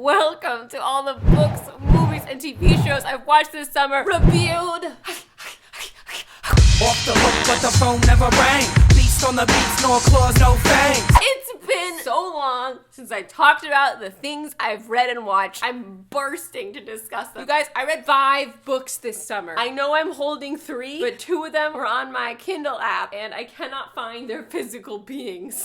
welcome to all the books, movies, and TV shows I've watched this summer, reviewed. Off the hook, but the phone never rang. Beast on the beats, no claws, no fangs. It's been so long since I talked about the things I've read and watched. I'm bursting to discuss them. You guys, I read 5 books this summer. I know I'm holding 3, but 2 of them are on my Kindle app, and I cannot find their physical beings.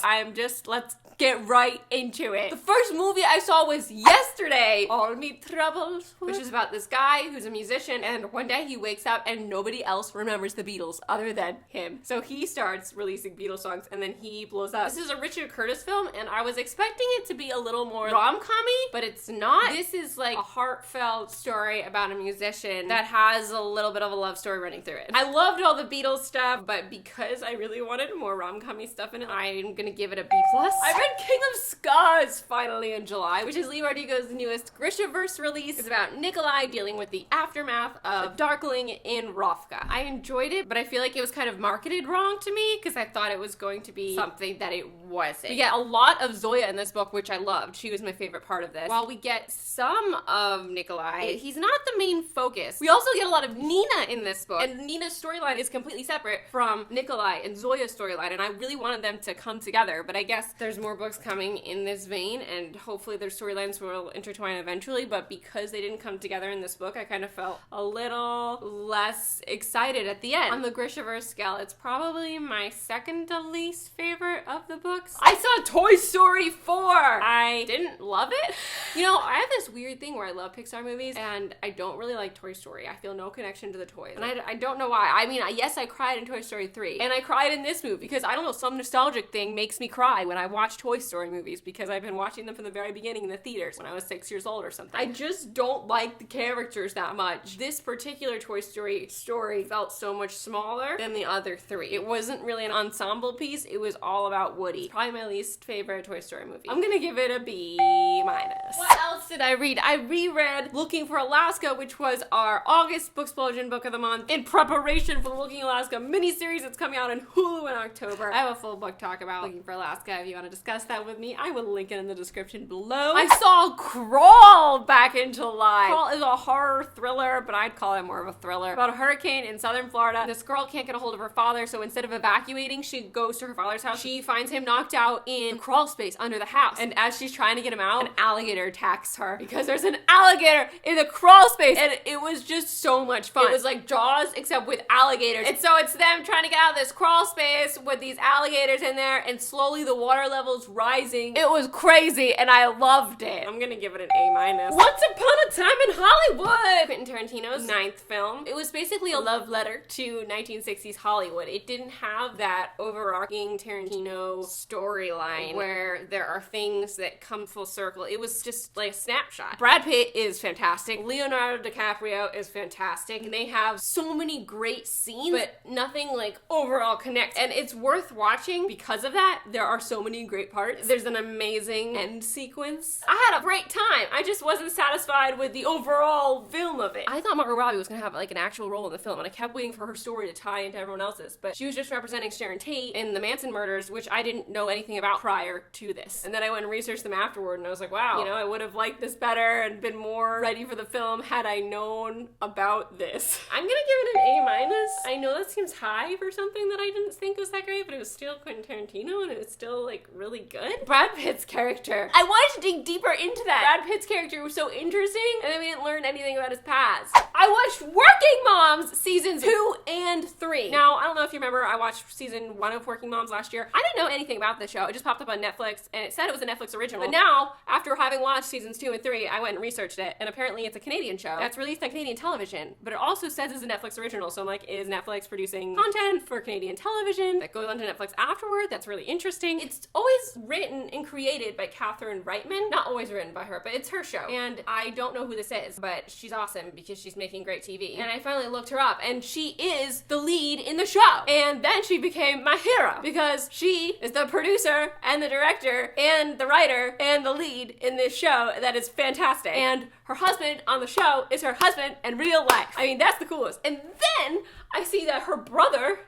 Let's get right into it. The first movie I saw was yesterday, All Me Troubles, which is about this guy who's a musician, and one day he wakes up and nobody else remembers the Beatles other than him. So he starts releasing Beatles songs and then he blows up. This is a Richard Curtis film, and I was expecting it to be a little more rom-com-y, but it's not. This is like a heartfelt story about a musician that has a little bit of a love story running through it. I loved all the Beatles stuff, but because I really wanted more rom-com-y stuff in it, I'm gonna give it a B+. I read King of Scars finally in July, which is Lee Bardugo's newest Grishaverse release. It's about Nikolai dealing with the aftermath of Darkling in Rovka. I enjoyed it, but I feel like it was kind of marketed wrong to me because I thought it was going to be something that it wasn't. We get a lot of Zoya in this book, which I loved. She was my favorite part of this. While we get some of Nikolai, he's not the main focus. We also get a lot of Nina in this book, and Nina's storyline is completely separate from Nikolai and Zoya's storyline, and I really wanted them to come together, but I guess there's more books coming in this vein, and hopefully their storylines will intertwine eventually, but because they didn't come together in this book, I kind of felt a little less excited at the end. On the Grishaverse scale, it's probably my second to least favorite of the books. I saw Toy Story 4! I didn't love it. You know, I have this weird thing where I love Pixar movies, and I don't really like Toy Story. I feel no connection to the toys, and I don't know why. I mean, yes, I cried in Toy Story 3, and I cried in this movie, because I don't know, some nostalgic thing makes me cry when I watch Toy Story movies, because I've been watching them from the very beginning in the theaters when I was 6 years old or something. I just don't like the characters that much. This particular Toy Story story felt so much smaller than the other 3. It wasn't really an ensemble piece, it was all about Woody. It's probably my least favorite Toy Story movie. I'm gonna give it a B-. What else did I read? I reread Looking for Alaska, which was our August Booksplosion book of the month in preparation for the Looking Alaska miniseries that's coming out in HULU in October. I have a full book talk about Looking for Alaska if you want to discuss that with me. I will link it in the description below. I saw Crawl back in July. Crawl is a horror thriller, but I'd call it more of a thriller. About a hurricane in southern Florida. This girl can't get a hold of her father, so instead of evacuating, she goes to her father's house. She finds him knocked out in the crawl space under the house. And as she's trying to get him out, an alligator attacks her because there's an alligator in the crawl space. And it was just so much fun. It was like Jaws, except with alligators. And so it's them trying to get out of this crawl space with these alligators in there, and slowly the water level's rising. It was crazy, and I loved it. I'm gonna give it an A-. Once Upon a Time in Hollywood! Quentin Tarantino's 9th film. It was basically a love letter to 1960s Hollywood. It didn't have that overarching Tarantino storyline where there are things that come full circle. It was just like a snapshot. Brad Pitt is fantastic. Leonardo DiCaprio is fantastic. And they have so many great scenes, but nothing like overall connects. And it's worth watching because of that. There are so many great parts. There's an amazing end sequence. I had a great time. I just wasn't satisfied with the overall film of it. I thought Margot Robbie was gonna have like an actual role in the film, and I kept waiting for her story to tie into everyone else's, but she was just representing Sharon Tate in the Manson murders, which I didn't know anything about prior to this. And then I went and researched them afterward, and I was like, wow, you know, I would have liked this better and been more ready for the film had I known about this. I'm gonna give it an A-. I know that seems high for something that I didn't think was that great, but it was still Quentin Tarantino, and it was still like really good. Brad Pitt's character. I wanted to dig deeper into that. Brad Pitt's character was so interesting, and then we didn't learn anything about his past. I watched Working Moms seasons 2 and 3. Now, I don't know if you remember, I watched season 1 of Working Moms last year. I didn't know anything about the show. It just popped up on Netflix, and it said it was a Netflix original. But now, after having watched seasons 2 and 3, I went and researched it, and apparently it's a Canadian show that's released on Canadian television, but it also says it's a Netflix original, so I'm like, is Netflix producing content for Canadian television that goes onto Netflix afterward? That's really interesting. It's always written and created by Catherine Reitman. Not always written by her, but it's her show. And I don't know who this is, but she's awesome because she's making great TV. And I finally looked her up, and she is the lead in the show. And then she became my hero because she is the producer and the director and the writer and the lead in this show that is fantastic. And her husband on the show is her husband in real life. I mean, that's the coolest. And then I see that her brother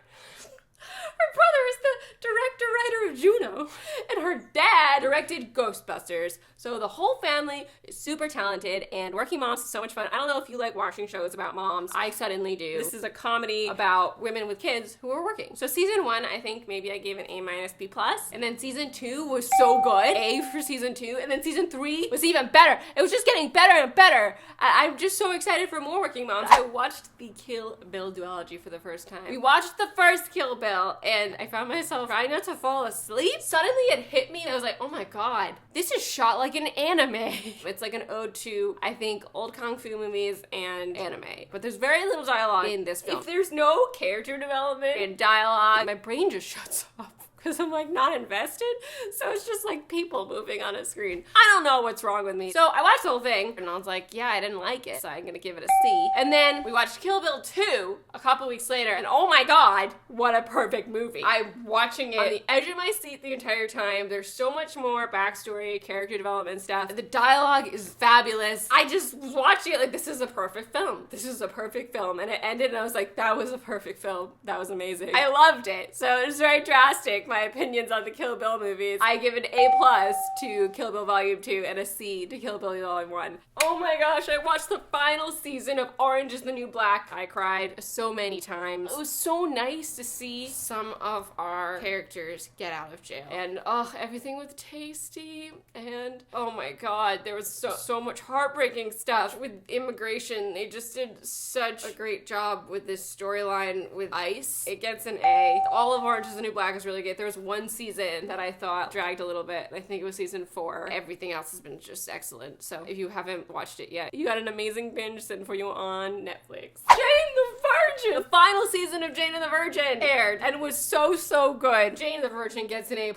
Her brother is the director-writer of Juno, and her dad directed Ghostbusters. So the whole family is super talented, and Working Moms is so much fun. I don't know if you like watching shows about moms. I suddenly do. This is a comedy about women with kids who are working. So season 1, I think maybe I gave an A-B+, and then season 2 was so good. A for season 2, and then season 3 was even better. It was just getting better and better. I'm just so excited for more Working Moms. I watched the Kill Bill duology for the first time. We watched the first Kill Bill, and I found myself trying not to fall asleep. Suddenly it hit me, and I was like, oh my god, this is shot like an anime. It's like an ode to, I think, old kung fu movies and anime. But there's very little dialogue in this film. If there's no character development and dialogue, my brain just shuts off, because I'm like not invested. So it's just like people moving on a screen. I don't know what's wrong with me. So I watched the whole thing and I was like, yeah, I didn't like it, so I'm gonna give it a C. And then we watched Kill Bill 2 a couple weeks later, and oh my god, what a perfect movie. I'm watching it on the edge of my seat the entire time. There's so much more backstory, character development stuff. The dialogue is fabulous. I just was watching it like, this is a perfect film. This is a perfect film. And it ended and I was like, that was a perfect film. That was amazing. I loved it. So it was very drastic, my opinions on the Kill Bill movies. I give an A+ to Kill Bill Volume 2 and a C to Kill Bill Volume 1. Oh my gosh, I watched the final season of Orange is the New Black. I cried so many times. It was so nice to see some of our characters get out of jail. And everything was tasty. And oh my god, there was so much heartbreaking stuff with immigration. They just did such a great job with this storyline with ICE. It gets an A. All of Orange is the New Black is really good. There was one season that I thought dragged a little bit. I think it was season 4. Everything else has been just excellent. So if you haven't watched it yet, you got an amazing binge sitting for you on Netflix. Jane the Virgin! The final season of Jane and the Virgin aired and was so good. Jane the Virgin gets an A+.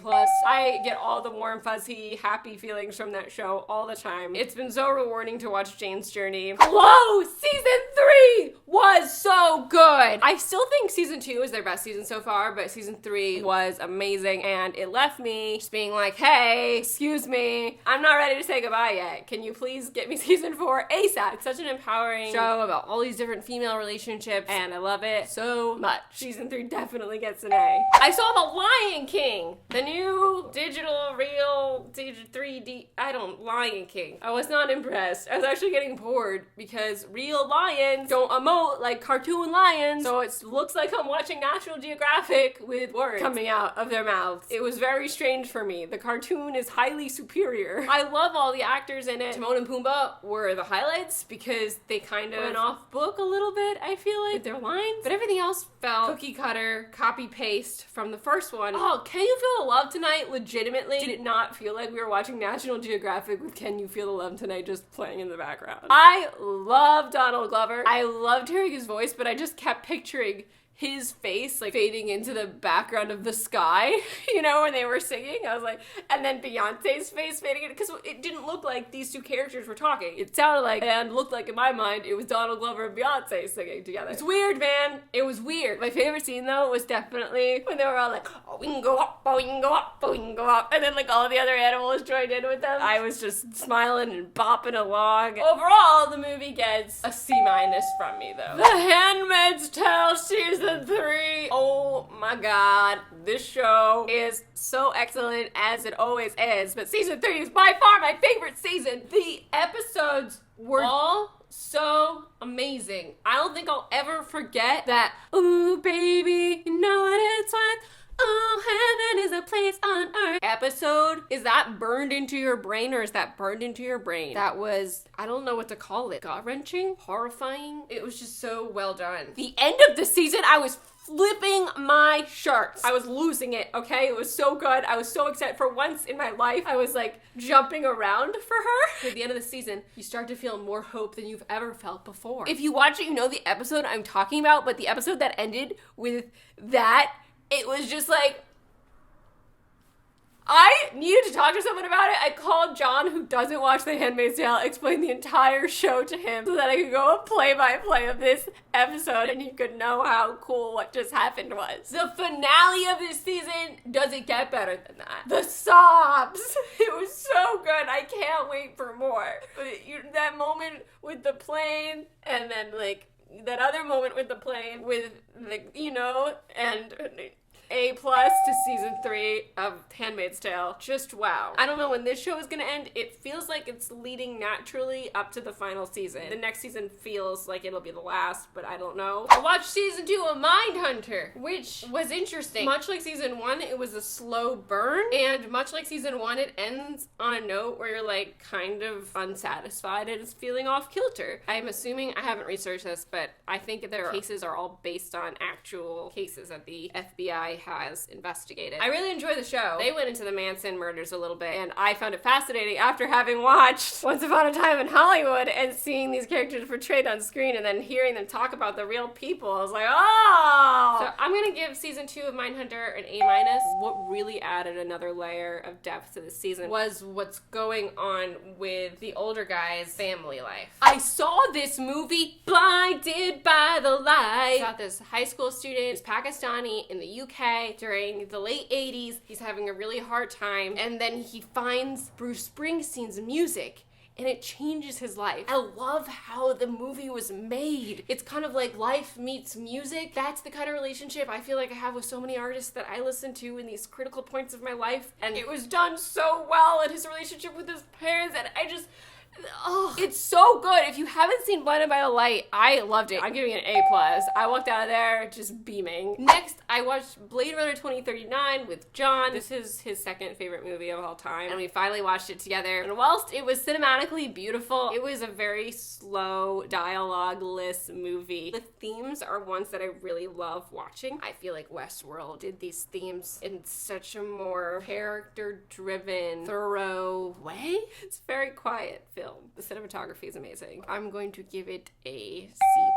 I get all the warm, fuzzy, happy feelings from that show all the time. It's been so rewarding to watch Jane's journey. Whoa! Season 3 was so good! I still think season 2 is their best season so far, but season 3 was amazing, and it left me just being like, hey, excuse me, I'm not ready to say goodbye yet. Can you please get me season 4 ASAP? It's such an empowering show about all these different female relationships, and I love it so much. Season 3 definitely gets an A. I saw The Lion King, the new digital, real, 3D, Lion King. I was not impressed. I was actually getting bored because real lions don't emote like cartoon lions, so it looks like I'm watching National Geographic with words coming out of their mouths. It was very strange for me. The cartoon is highly superior. I love all the actors in it. Timon and Pumbaa were the highlights because they kind of went off book a little bit, I feel like, with their lines. But everything else felt cookie cutter, copy paste from the first one. Oh, Can You Feel the Love Tonight? Legitimately did it not feel like we were watching National Geographic with Can You Feel the Love Tonight just playing in the background. I love Donald Glover. I loved hearing his voice, but I just kept picturing his face like fading into the background of the sky, you know, when they were singing. I was like, and then Beyonce's face fading in, because it didn't look like these two characters were talking. It sounded like, and looked like in my mind, it was Donald Glover and Beyonce singing together. It's weird, man. It was weird. My favorite scene though was definitely when they were all like, oh, we can go up, oh, we can go up, oh, we can go up. And then like all the other animals joined in with them. I was just smiling and bopping along. Overall, the movie gets a C- from me though. The Handmaid's Tale season 3. Oh my god, this show is so excellent as it always is, but season 3 is by far my favorite season. The episodes were all so amazing. I don't think I'll ever forget that, ooh baby, you know what it's like, oh, heaven is a place on earth episode. Is that burned into your brain, or is that burned into your brain? That was, I don't know what to call it. Gut-wrenching? Horrifying? It was just so well done. The end of the season, I was flipping my shirts. I was losing it, okay? It was so good. I was so excited. For once in my life, I was like jumping around for her. At the end of the season, you start to feel more hope than you've ever felt before. If you watch it, you know the episode I'm talking about, but the episode that ended with that, it was just like, I needed to talk to someone about it. I called John, who doesn't watch The Handmaid's Tale, explained the entire show to him so that I could go a play-by-play of this episode and he could know how cool what just happened was. The finale of this season doesn't get better than that. The sobs. It was so good. I can't wait for more. But that moment with the plane, and then like that other moment with the plane with the, you know, and A+ to season 3 of Handmaid's Tale. Just wow. I don't know when this show is gonna end. It feels like it's leading naturally up to the final season. The next season feels like it'll be the last, but I don't know. I watched season 2 of Mindhunter, which was interesting. Much like season 1, it was a slow burn, and much like season 1, it ends on a note where you're like kind of unsatisfied and it's feeling off kilter. I'm assuming, I haven't researched this, but I think their cases are all based on actual cases that the FBI has investigated. I really enjoy the show. They went into the Manson murders a little bit, and I found it fascinating after having watched Once Upon a Time in Hollywood and seeing these characters portrayed on screen and then hearing them talk about the real people. I was like, oh! So I'm gonna give season 2 of Mindhunter an A-. What really added another layer of depth to this season was what's going on with the older guy's family life. I saw this movie, Blinded by the Light. About this high school student who's Pakistani in the UK during the late 80s. He's having a really hard time, and then he finds Bruce Springsteen's music, and it changes his life. I love how the movie was made. It's kind of like life meets music. That's the kind of relationship I feel like I have with so many artists that I listen to in these critical points of my life, and it was done so well, and his relationship with his parents, and oh, it's so good. If you haven't seen Blinded by the Light, I loved it. I'm giving it an A+. I walked out of there just beaming. Next, I watched Blade Runner 2039 with John. This is his second favorite movie of all time, and we finally watched it together. And whilst it was cinematically beautiful, it was a very slow, dialogue-less movie. The themes are ones that I really love watching. I feel like Westworld did these themes in such a more character-driven, thorough way. It's a very quiet film. The cinematography is amazing. I'm going to give it a C+.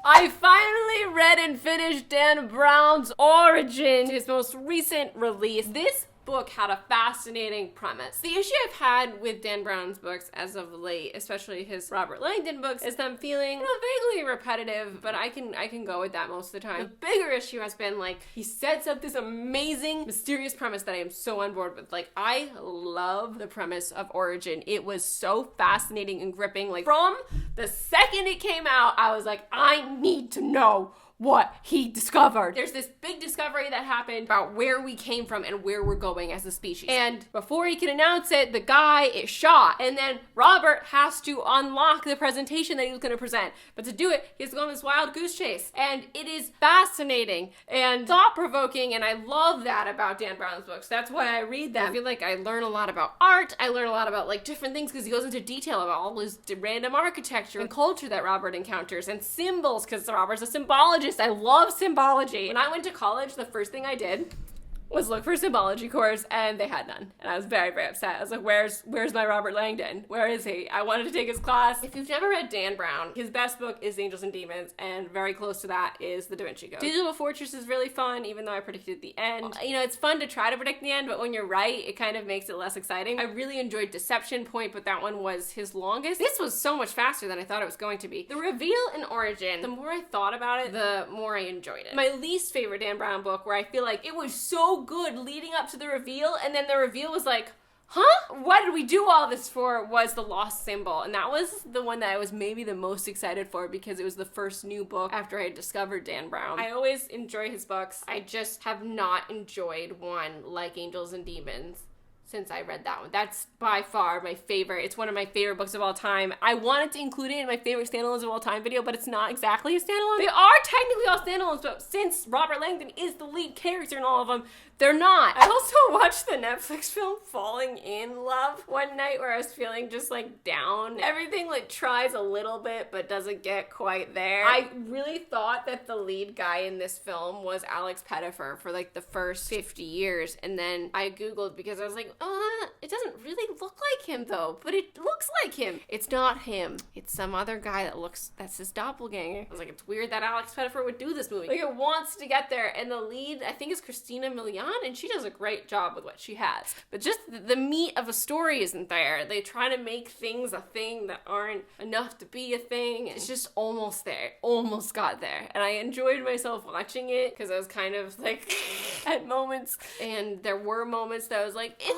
I finally read and finished Dan Brown's Origin, his most recent release. This book had a fascinating premise. The issue I've had with Dan Brown's books as of late, especially his Robert Langdon books, is them feeling, vaguely repetitive, but I can go with that most of the time. The bigger issue has been, like, he sets up this amazing, mysterious premise that I am so on board with. Like, I love the premise of Origin. It was so fascinating and gripping. Like, from the second it came out, I was like, I need to know what he discovered. There's this big discovery that happened about where we came from and where we're going as a species. And before he can announce it, the guy is shot. And then Robert has to unlock the presentation that he was going to present. But to do it, he has to go on this wild goose chase. And it is fascinating and thought-provoking, and I love that about Dan Brown's books. That's why I read them. I feel like I learn a lot about art. I learn a lot about, like, different things because he goes into detail about all this random architecture and culture that Robert encounters, and symbols because Robert's a symbologist. I love symbology. When I went to college, the first thing I did was look for a symbology course, and they had none. And I was very, very upset. I was like, where's my Robert Langdon? Where is he? I wanted to take his class. If you've never read Dan Brown, his best book is Angels and Demons, and very close to that is The Da Vinci Code. Digital Fortress is really fun, even though I predicted the end. It's fun to try to predict the end, but when you're right, it kind of makes it less exciting. I really enjoyed Deception Point, but that one was his longest. This was so much faster than I thought it was going to be. The reveal in Origin, the more I thought about it, the more I enjoyed it. My least favorite Dan Brown book, where I feel like it was so good leading up to the reveal, and then the reveal was like, huh? What did we do all this for? Was The Lost Symbol. And that was the one that I was maybe the most excited for because it was the first new book after I had discovered Dan Brown. I always enjoy his books. I just have not enjoyed one like Angels and Demons since I read that one. That's by far my favorite. It's one of my favorite books of all time. I wanted to include it in my favorite standalones of all time video, but it's not exactly a standalone. They are technically all standalones, but since Robert Langdon is the lead character in all of them, they're not. I also watched the Netflix film Falling in Love one night where I was feeling just like down. Everything like tries a little bit but doesn't get quite there. I really thought that the lead guy in this film was Alex Pettyfer for like the first 50 years, and then I googled because I was like, it doesn't really look like him though, but it looks like him. It's not him. It's some other guy that's his doppelganger. I was like, it's weird that Alex Pettyfer would do this movie. Like, it wants to get there, and the lead, I think, is Christina Milian, and she does a great job with what she has. But just the meat of a story isn't there. They try to make things a thing that aren't enough to be a thing. It's just almost there. Almost got there. And I enjoyed myself watching it because I was kind of like at moments, and there were moments that I was like, it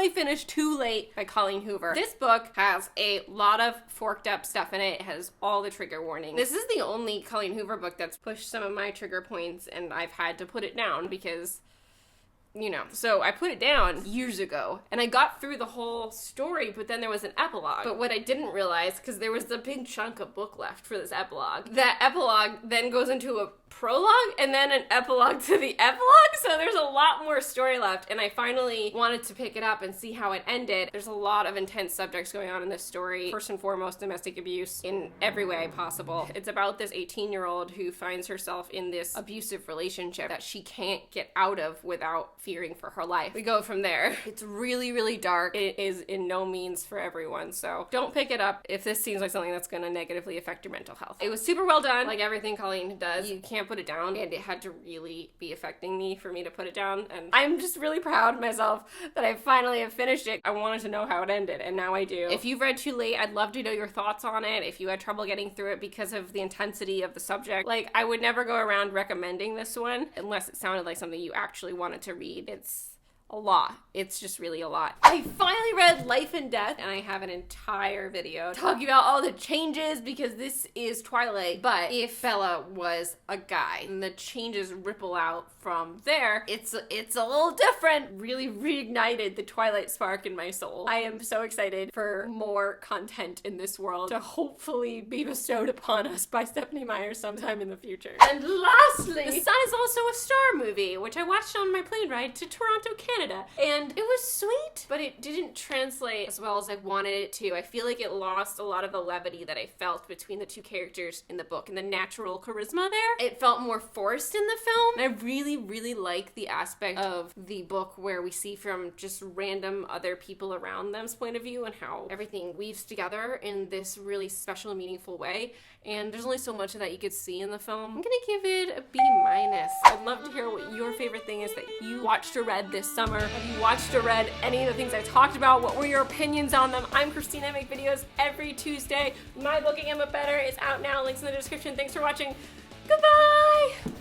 finally finished Too Late by Colleen Hoover. This book has a lot of forked up stuff in it. It has all the trigger warnings. This is the only Colleen Hoover book that's pushed some of my trigger points, and I've had to put it down because, you know. So I put it down years ago, and I got through the whole story, but then there was an epilogue. But what I didn't realize, because there was a big chunk of book left for this epilogue, that epilogue then goes into a prologue and then an epilogue to the epilogue, so there's a lot more story left, and I finally wanted to pick it up and see how it ended. There's a lot of intense subjects going on in this story. First and foremost, domestic abuse in every way possible. It's about this 18-year-old who finds herself in this abusive relationship that she can't get out of without fearing for her life. We go from there. It's really, really dark. It is in no means for everyone, so don't pick it up if this seems like something that's going to negatively affect your mental health. It was super well done, like everything Colleen does. You can't put it down, and it had to really be affecting me for me to put it down, and I'm just really proud of myself that I finally have finished it. I wanted to know how it ended, and now I do. If you've read Too Late, I'd love to know your thoughts on it. If you had trouble getting through it because of the intensity of the subject, like, I would never go around recommending this one unless it sounded like something you actually wanted to read. It's a lot. It's just really a lot. I finally read Life and Death, and I have an entire video talking about all the changes because this is Twilight. But if Bella was a guy and the changes ripple out from there, it's a little different. Really reignited the Twilight spark in my soul. I am so excited for more content in this world to hopefully be bestowed upon us by Stephenie Meyer sometime in the future. And lastly, The Sun is Also a Star movie, which I watched on my plane ride to Toronto, Canada. Canada. And it was sweet, but it didn't translate as well as I wanted it to. I feel like it lost a lot of the levity that I felt between the two characters in the book and the natural charisma there. It felt more forced in the film. And I really, really like the aspect of the book where we see from just random other people around them's point of view and how everything weaves together in this really special and meaningful way. And there's only so much of that you could see in the film. I'm gonna give it a B-. I'd love to hear what your favorite thing is that you watched or read this summer. Have you watched or read any of the things I talked about? What were your opinions on them? I'm Christine. I make videos every Tuesday. My book, Emma Better, is out now. Links in the description. Thanks for watching. Goodbye!